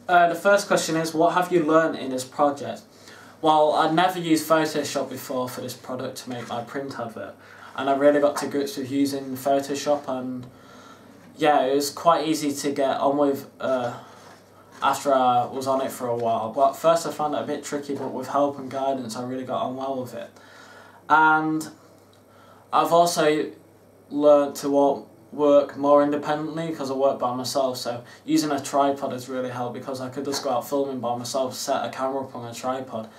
The first question is, what have you learned in this project? Well, I'd never used Photoshop before for this product to make my print advert, and I really got to grips with using Photoshop, and yeah, it was quite easy to get on with after I was on it for a while. But at first I found it a bit tricky, but with help and guidance I really got on well with it. And I've also learnt to work more independently because I work by myself, so using a tripod has really helped because I could just go out filming by myself, set a camera up on a tripod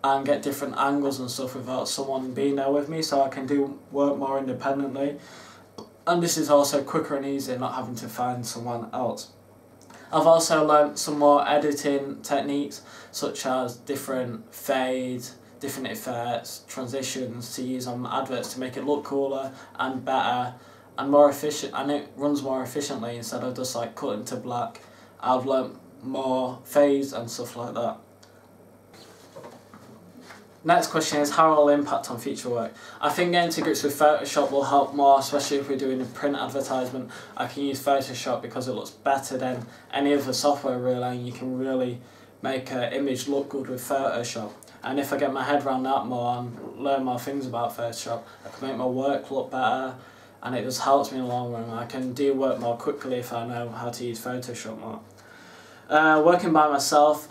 and get different angles and stuff without someone being there with me, so I can do work more independently. And this is also quicker and easier, not having to find someone else. I've also learnt some more editing techniques, such as different fades, different effects, transitions to use on adverts to make it look cooler and better and more efficient, and it runs more efficiently instead of just like cutting to black. I've learnt more fades and stuff like that. Next question is, how will it impact on future work? I think getting to grips with Photoshop will help more, especially if we're doing a print advertisement. I can use Photoshop because it looks better than any other software really, and you can really make an image look good with Photoshop. And if I get my head around that more and learn more things about Photoshop, I can make my work look better, and it just helps me in the long run. I can do work more quickly if I know how to use Photoshop more. Working by myself,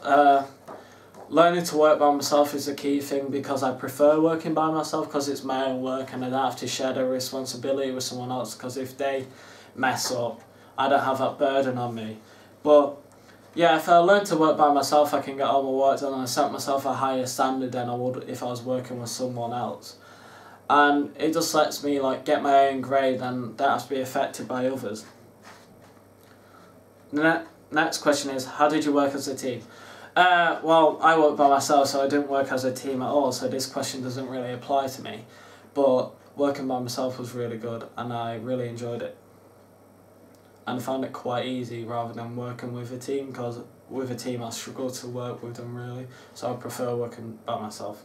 learning to work by myself is a key thing because I prefer working by myself because it's my own work and I don't have to share the responsibility with someone else, because if they mess up, I don't have that burden on me. But yeah, if I learn to work by myself, I can get all my work done and I set myself a higher standard than I would if I was working with someone else. And it just lets me like get my own grade and don't have to be affected by others. The next question is, how did you work as a team? Well, I work by myself, so I didn't work as a team at all, so this question doesn't really apply to me. But working by myself was really good and I really enjoyed it. And I found it quite easy rather than working with a team, because with a team I struggle to work with them really, so I prefer working by myself.